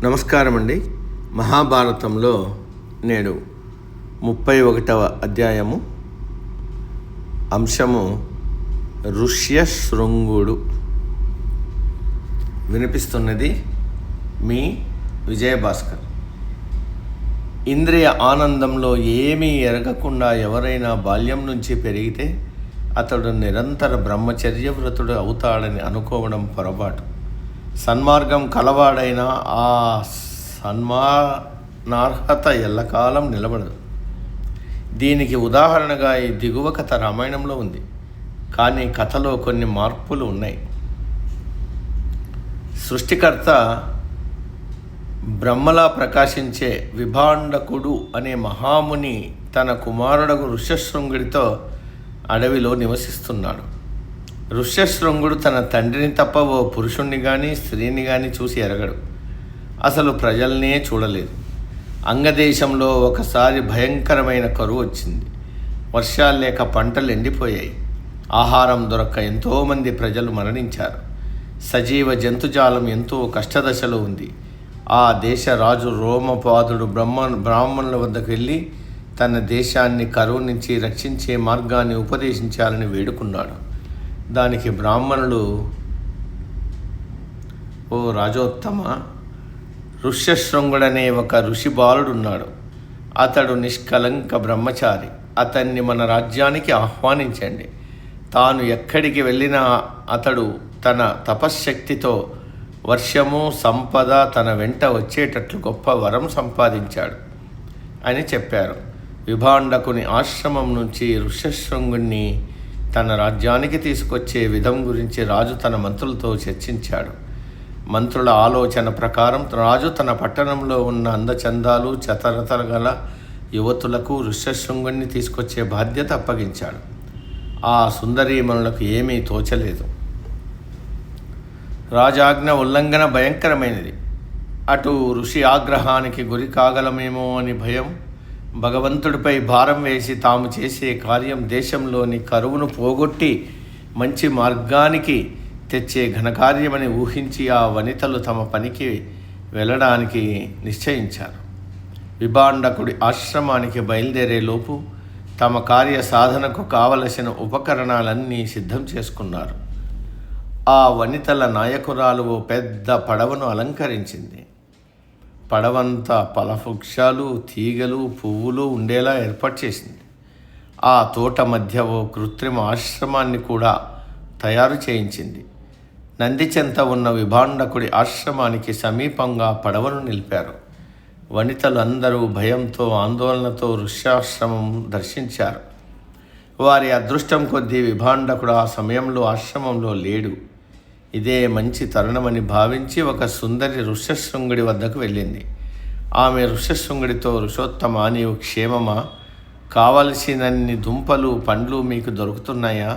నమస్కారం అండి. మహాభారతంలో నేడు 31వ అధ్యాయము అంశము ఋష్యశృంగుడు. వినిపిస్తున్నది మీ విజయభాస్కర్. ఇంద్రియ ఆనందంలో ఏమీ ఎరగకుండా ఎవరైనా బాల్యం నుంచి పెరిగితే అతడు నిరంతర బ్రహ్మచర్య వ్రతుడు అవుతాడని అనుకోవడం పొరపాటు. సన్మార్గం కలవాడైన ఆ సన్మానార్హత ఎల్లకాలం నిలబడదు. దీనికి ఉదాహరణగా ఈ దిగువ కథ రామాయణంలో ఉంది. కానీ కథలో కొన్ని మార్పులు ఉన్నాయి. సృష్టికర్త బ్రహ్మలా ప్రకాశించే విభాండకుడు అనే మహాముని తన కుమారుడు ఋష్యశృంగుడితో అడవిలో నివసిస్తున్నాడు. ఋష్యశృంగుడు తన తండ్రిని తప్ప ఓ పురుషుణ్ణి కానీ స్త్రీని కానీ చూసి ఎరగడు. అసలు ప్రజల్నే చూడలేదు. అంగదేశంలో ఒకసారి భయంకరమైన కరువు వచ్చింది. వర్షాలు లేక పంటలు ఎండిపోయాయి. ఆహారం దొరక్క ఎంతోమంది ప్రజలు మరణించారు. సజీవ జంతుజాలం ఎంతో కష్టదశలో ఉంది. ఆ దేశ రాజు రోమపాదుడు బ్రాహ్మణుల వద్దకు వెళ్ళి తన దేశాన్ని కరువు నుంచి రక్షించే మార్గాన్ని ఉపదేశించాలని వేడుకున్నాడు. దానికి బ్రాహ్మణులు, ఓ రాజోత్తమ, ఋష్యశృంగుడనే ఒక ఋషి బాలుడున్నాడు. అతడు నిష్కలంక బ్రహ్మచారి. అతన్ని మన రాజ్యానికి ఆహ్వానించండి. తాను ఎక్కడికి వెళ్ళినా అతడు తన తపశ్శక్తితో వర్షము సంపద తన వెంట వచ్చేటట్లు గొప్ప వరం సంపాదించాడు అని చెప్పారు. విభాండకుని ఆశ్రమం నుంచి ఋష్యశృంగుణ్ణి తన రాజ్యానికి తీసుకొచ్చే విధం గురించి రాజు తన మంత్రులతో చర్చించాడు. మంత్రుల ఆలోచన ప్రకారం రాజు తన పట్టణంలో ఉన్న అందచందాలు చతరతల గల యువతులకు ఋష్యశృంగుణ్ణి తీసుకొచ్చే బాధ్యత అప్పగించాడు. ఆ సుందరీమణులకు ఏమీ తోచలేదు. రాజాజ్ఞ ఉల్లంఘన భయంకరమైనది. అటు ఋషి ఆగ్రహానికి గురి కాగలమేమో అని భయం. భగవంతుడిపై భారం వేసి తాము చేసే కార్యం దేశంలోని కరువును పోగొట్టి మంచి మార్గానికి తెచ్చే ఘనకార్యమని ఊహించి ఆ వనితలు తమ పనికి వెళ్ళడానికి నిశ్చయించారు. విభాండకుడి ఆశ్రమానికి బయలుదేరేలోపు తమ కార్య సాధనకు కావలసిన ఉపకరణాలన్నీ సిద్ధం చేసుకున్నారు. ఆ వనితల నాయకురాలు ఓ పెద్ద పడవను అలంకరించింది. పడవంతా ఫలవృక్షాలు, తీగలు, పువ్వులు ఉండేలా ఏర్పాటు చేసింది. ఆ తోట మధ్య ఓ కృత్రిమ ఆశ్రమాన్ని కూడా తయారు చేయించింది. నంది చెంత ఉన్న విభాండకుడి ఆశ్రమానికి సమీపంగా పడవను నిలిపారు. వనితలు అందరూ భయంతో ఆందోళనతో ఋష్యాశ్రమం దర్శించారు. వారి అదృష్టం కొద్దీ విభాండకుడు ఆ సమయంలో ఆశ్రమంలో లేడు. ఇదే మంచి తరుణమని భావించి ఒక సుందరి ఋష్యశృంగుడి వద్దకు వెళ్ళింది. ఆమె ఋష్యశృంగుడితో, ఋషోత్తమ, నీవు క్షేమమా? కావలసినన్ని దుంపలు పండ్లు మీకు దొరుకుతున్నాయా?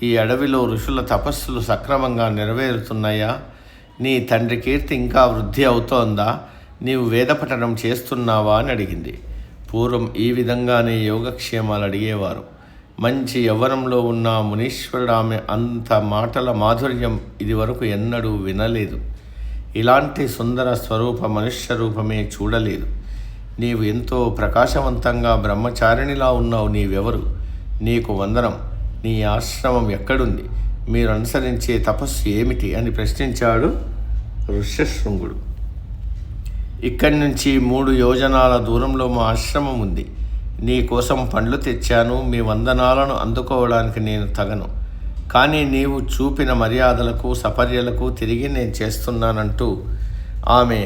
ఈ అడవిలో ఋషుల తపస్సులు సక్రమంగా నెరవేరుతున్నాయా? నీ తండ్రి కీర్తి ఇంకా వృద్ధి అవుతోందా? నీవు వేదపఠనం చేస్తున్నావా అని అడిగింది. పూర్వం ఈ విధంగానే యోగక్షేమాలు అడిగేవారు. మంచి యవ్వనంలో ఉన్న మునీశ్వరుడు ఆమె అంత మాటల మాధుర్యం ఇదివరకు ఎన్నడూ వినలేదు. ఇలాంటి సుందర స్వరూప మనుష్య రూపమే చూడలేదు. నీవు ఎంతో ప్రకాశవంతంగా బ్రహ్మచారిణిలా ఉన్నావు. నీవెవరు? నీకు వందనం. నీ ఆశ్రమం ఎక్కడుంది? మీరు అనుసరించే తపస్సు ఏమిటి అని ప్రశ్నించాడు ఋష్యశృంగుడు. ఇక్కడి నుంచి 3 యోజనాల దూరంలో మా ఆశ్రమం ఉంది. నీ కోసం పండ్లు తెచ్చాను. మీ వందనాలను అందుకోవడానికి నేను తగను. కానీ నీవు చూపిన మర్యాదలకు సపర్యలకు తిరిగి నేను చేస్తున్నానంటూ ఆమె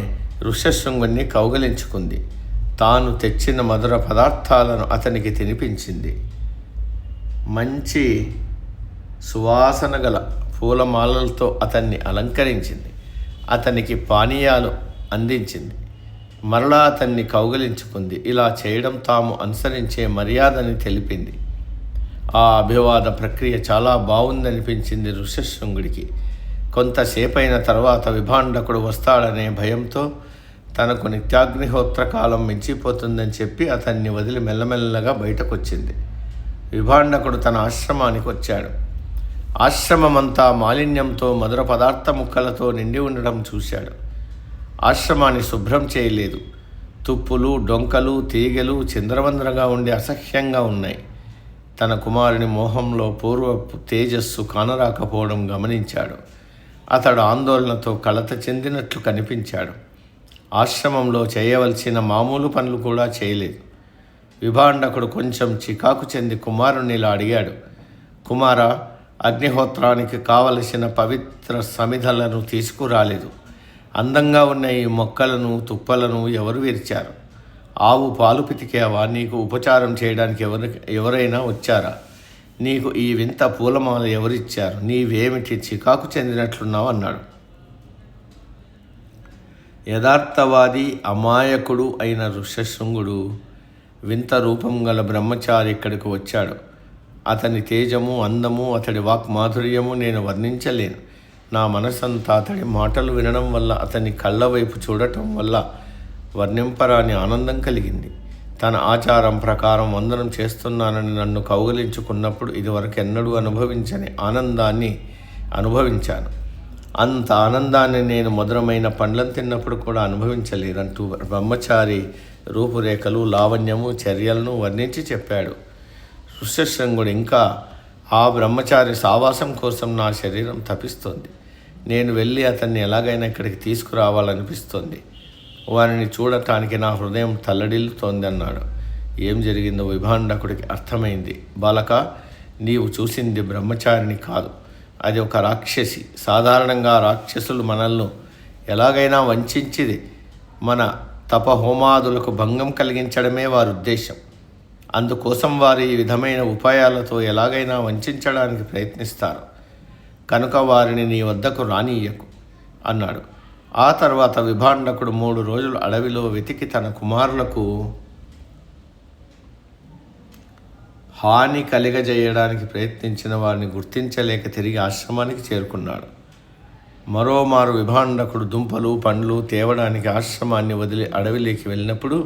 ఋష్యశృంగుణ్ణి కౌగలించుకుంది. తాను తెచ్చిన మధుర పదార్థాలను అతనికి తినిపించింది. మంచి సువాసన గల పూలమాలలతో అతన్ని అలంకరించింది. అతనికి పానీయాలు అందించింది. మరలా అతన్ని కౌగలించుకుంది. ఇలా చేయడం తాము అనుసరించే మర్యాదని తెలిపింది. ఆ అభివాద ప్రక్రియ చాలా బాగుందనిపించింది ఋష్యశృంగుడికి. కొంతసేపైన తర్వాత విభాండకుడు వస్తాడనే భయంతో తనకు నిత్యాగ్నిహోత్ర కాలం మించిపోతుందని చెప్పి అతన్ని వదిలి మెల్లమెల్లగా బయటకొచ్చింది. విభాండకుడు తన ఆశ్రమానికి వచ్చాడు. ఆశ్రమమంతా మాలిన్యంతో మధుర పదార్థ ముక్కలతో నిండి ఉండడం చూశాడు. ఆశ్రమాన్ని శుభ్రం చేయలేదు. తుప్పులు, డొంకలు, తీగలు చిందరవందరగా ఉండి అసహ్యంగా ఉన్నాయి. తన కుమారుని మోహంలో పూర్వపు తేజస్సు కానరాకపోవడం గమనించాడు. అతడు ఆందోళనతో కలత చెందినట్లు కనిపించాడు. ఆశ్రమంలో చేయవలసిన మామూలు పనులు కూడా చేయలేదు. విభాండకుడు కొంచెం చికాకు చెంది కుమారుని ఇలా అడిగాడు. కుమారా, అగ్నిహోత్రానికి కావలసిన పవిత్ర సమిధలను తీసుకురాలేదు. అందంగా ఉన్న ఈ మొక్కలను, తుప్పలను ఎవరు విరిచారు? ఆవు పాలు పితికేవా? నీకు ఉపచారం చేయడానికి ఎవరైనా వచ్చారా? నీకు ఈ వింత పూలమాల ఎవరిచ్చారు? నీవేమిటి చికాకు చెందినట్లున్నావు అన్నాడు. యథార్థవాది, అమాయకుడు అయిన ఋష్యశృంగుడు వింత రూపం గల బ్రహ్మచారి ఇక్కడికి వచ్చాడు. అతని తేజము, అందము, అతడి వాక్మాధుర్యము నేను వర్ణించలేను. నా మనసంతా అతడి మాటలు వినడం వల్ల, అతని కళ్ళ వైపు చూడటం వల్ల వర్ణింపరాని ఆనందం కలిగింది. తన ఆచారం ప్రకారం వందనం చేస్తున్నానని నన్ను కౌగిలించుకున్నప్పుడు ఇదివరకు ఎన్నడూ అనుభవించని ఆనందాన్ని అనుభవించాను. అంత ఆనందాన్ని నేను మధురమైన పండ్లను తిన్నప్పుడు కూడా అనుభవించలేదంటూ బ్రహ్మచారి రూపురేఖలు, లావణ్యము, చర్యలను వర్ణించి చెప్పాడు. ఋష్యశృంగుడు ఇంకా, ఆ బ్రహ్మచారి సావాసం కోసం నా శరీరం తపిస్తోంది. నేను వెళ్ళి అతన్ని ఎలాగైనా ఇక్కడికి తీసుకురావాలనిపిస్తోంది. వారిని చూడటానికి నా హృదయం తల్లడిల్లుతోంది అన్నాడు. ఏం జరిగిందో విభాండకుడికి అర్థమైంది. బాలక, నీవు చూసింది బ్రహ్మచారిని కాదు, అది ఒక రాక్షసి. సాధారణంగా రాక్షసులు మనల్ని ఎలాగైనా వంచించి మన తపహోమాదులకు భంగం కలిగించడమే వారి ఉద్దేశం. అందుకోసం వారు ఈ విధమైన ఉపాయాలతో ఎలాగైనా వంచడానికి ప్రయత్నిస్తారు. కనుక వారిని నీ వద్దకు రానీయకు అన్నాడు. ఆ తర్వాత విభాండకుడు 3 రోజులు అడవిలో వెతికి తన కుమారులకు హాని కలిగజేయడానికి ప్రయత్నించిన వారిని గుర్తించలేక తిరిగి ఆశ్రమానికి చేరుకున్నాడు. మరోమారు విభాండకుడు దుంపలు, పండ్లు తేవడానికి ఆశ్రమాన్ని వదిలి అడవిలోకి వెళ్ళినప్పుడు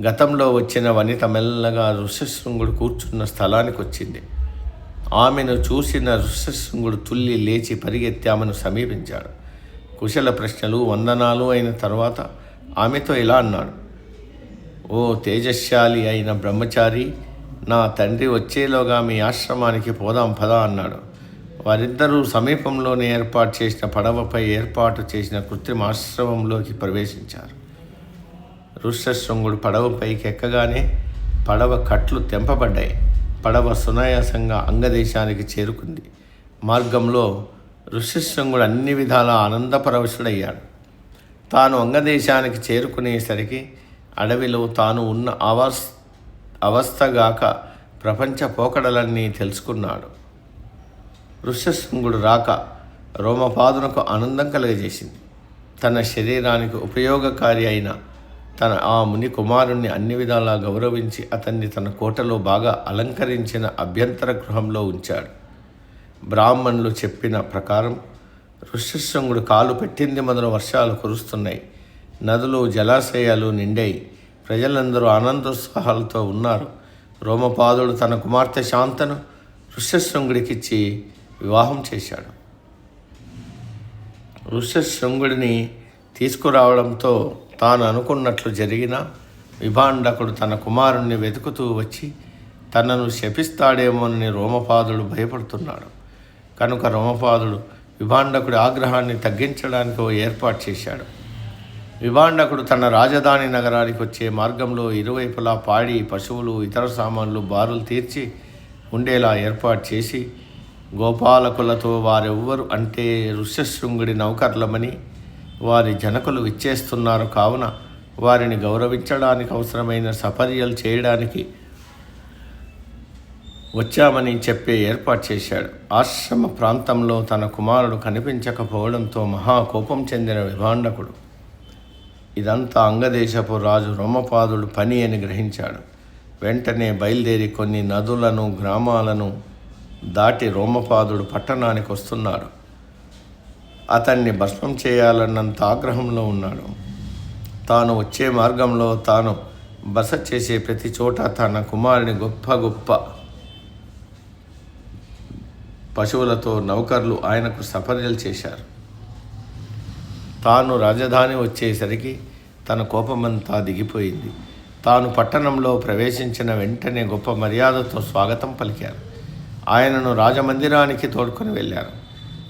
గతంలో వచ్చిన వనిత మెల్లగా ఋష్యశృంగుడు కూర్చున్న స్థలానికి వచ్చింది. ఆమెను చూసిన ఋష్యశృంగుడు తుల్లి లేచి పరిగెత్తి ఆమెను సమీపించాడు. కుశల ప్రశ్నలు, వందనాలు అయిన తర్వాత ఆమెతో ఇలా అన్నాడు. ఓ తేజశాలి అయిన బ్రహ్మచారి, నా తండ్రి వచ్చేలోగా మీ ఆశ్రమానికి పోదాం పదా అన్నాడు. వారిద్దరూ సమీపంలోనే ఏర్పాటు చేసిన పడవపై ఏర్పాటు చేసిన కృత్రిమ ఆశ్రమంలోకి ప్రవేశించారు. ఋష్యశృంగుడు పడవపైకి ఎక్కగానే పడవ కట్లు తెంపబడ్డాయి. పడవ సునాయాసంగా అంగదేశానికి చేరుకుంది. మార్గంలో ఋష్యశృంగుడు అన్ని విధాల ఆనందపరవశుడయ్యాడు. తాను అంగదేశానికి చేరుకునేసరికి అడవిలో తాను ఉన్న అవస్థగాక ప్రపంచ పోకడలన్నీ తెలుసుకున్నాడు. ఋష్యశృంగుడు రాక రోమపాదునకు ఆనందం కలుగజేసింది. తన శరీరానికి ఉపయోగకారి అయిన ఆ ముని కుమారుణ్ణి అన్ని విధాలా గౌరవించి అతన్ని తన కోటలో బాగా అలంకరించిన అభ్యంతర గృహంలో ఉంచాడు. బ్రాహ్మణులు చెప్పిన ప్రకారం ఋష్యశృంగుడు కాలు పెట్టింది మొదలు వర్షాలు కురుస్తున్నాయి. నదులు, జలాశయాలు నిండాయి. ప్రజలందరూ ఆనందోత్సాహాలతో ఉన్నారు. రోమపాదుడు తన కుమార్తె శాంతను ఋష్యశృంగుడికిచ్చి వివాహం చేశాడు. ఋష్యశృంగుడిని తీసుకురావడంతో తాను అనుకున్నట్లు జరిగిన విభాండకుడు తన కుమారుణ్ణి వెతుకుతూ వచ్చి తనను శపిస్తాడేమోనని రోమపాదుడు భయపడుతున్నాడు. కనుక రోమపాదుడు విభాండకుడి ఆగ్రహాన్ని తగ్గించడానికి ఓ ఏర్పాటు చేశాడు. విభాండకుడు తన రాజధాని నగరానికి వచ్చే మార్గంలో ఇరువైపులా పాడి, పశువులు, ఇతర సామాన్లు బారులు తీర్చి ఉండేలా ఏర్పాటు చేసి గోపాలకులతో వారెవ్వరు అంటే ఋష్యశృంగుడి నౌకర్లమని వారి జనకులు విచ్చేస్తున్నారు కావున వారిని గౌరవించడానికి అవసరమైన సపర్యలు చేయడానికి వచ్చామని చెప్పే ఏర్పాటు చేశాడు. ఆశ్రమ ప్రాంతంలో తన కుమారుడు కనిపించకపోవడంతో మహాకోపం చెందిన విభాండకుడు ఇదంతా అంగదేశపు రాజు రోమపాదుడు పని అని గ్రహించాడు. వెంటనే బయలుదేరి కొన్ని నదులను, గ్రామాలను దాటి రోమపాదుడు పట్టణానికి వస్తున్నాడు. అతన్ని భస్మం చేయాలన్నంత ఆగ్రహంలో ఉన్నాడు. తాను వచ్చే మార్గంలో తాను బస చేసే ప్రతి చోట తన కుమారుని గొప్ప గొప్ప పశువులతో నౌకర్లు ఆయనకు సపర్యలు చేశారు. తాను రాజధాని వచ్చేసరికి తన కోపమంతా దిగిపోయింది. తాను పట్టణంలో ప్రవేశించిన వెంటనే గొప్ప మర్యాదతో స్వాగతం పలికారు. ఆయనను రాజమందిరానికి తోడ్కొని వెళ్ళారు.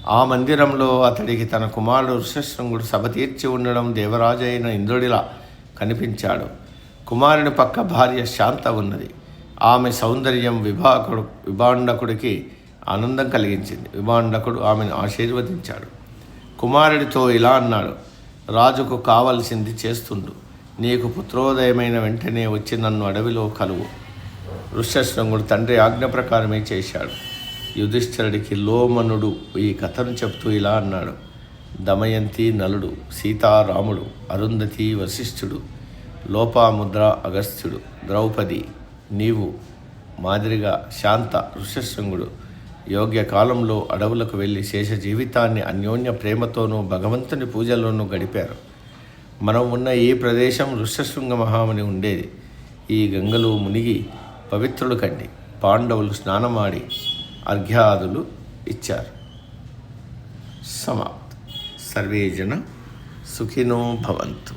ఆ మందిరంలో అతడికి తన కుమారుడు ఋష్యశృంగుడు సభ తీర్చి ఉండడం దేవరాజు అయిన ఇంద్రుడిలా కనిపించాడు. కుమారుని పక్క భార్య శాంత ఉన్నది. ఆమె సౌందర్యం విభాండకుడికి ఆనందం కలిగించింది. విభాండకుడు ఆమెను ఆశీర్వదించాడు. కుమారుడితో ఇలా అన్నాడు: రాజుకు కావలసింది చేస్తుండు. నీకు పుత్రోదయమైన వెంటనే వచ్చి నన్ను అడవిలో కలువు. ఋష్యశృంగుడు తండ్రి ఆజ్ఞ ప్రకారమే చేశాడు. యుధిష్ఠిరుడికి లోమనుడు ఈ కథను చెప్తూ ఇలా అన్నాడు: దమయంతి నలుడు, సీతారాముడు, అరుంధతి వశిష్ఠుడు, లోపాముద్ర అగస్త్యుడు, ద్రౌపది నీవు మాదిరిగా శాంత ఋష్యశృంగుడు యోగ్య కాలంలో అడవులకు వెళ్ళి శేష జీవితాన్ని అన్యోన్య ప్రేమతోనూ భగవంతుని పూజలోనూ గడిపారు. మనం ఉన్న ఈ ప్రదేశం ఋష్యశృంగ మహాముని ఉండేది. ఈ గంగలో మునిగి పవిత్రులు కండి. పాండవులు స్నానమాడి అర్ఘ్యాదులు ఇచ్చారు. సమాప్తం. సర్వే జన సుఖినో భవంతు.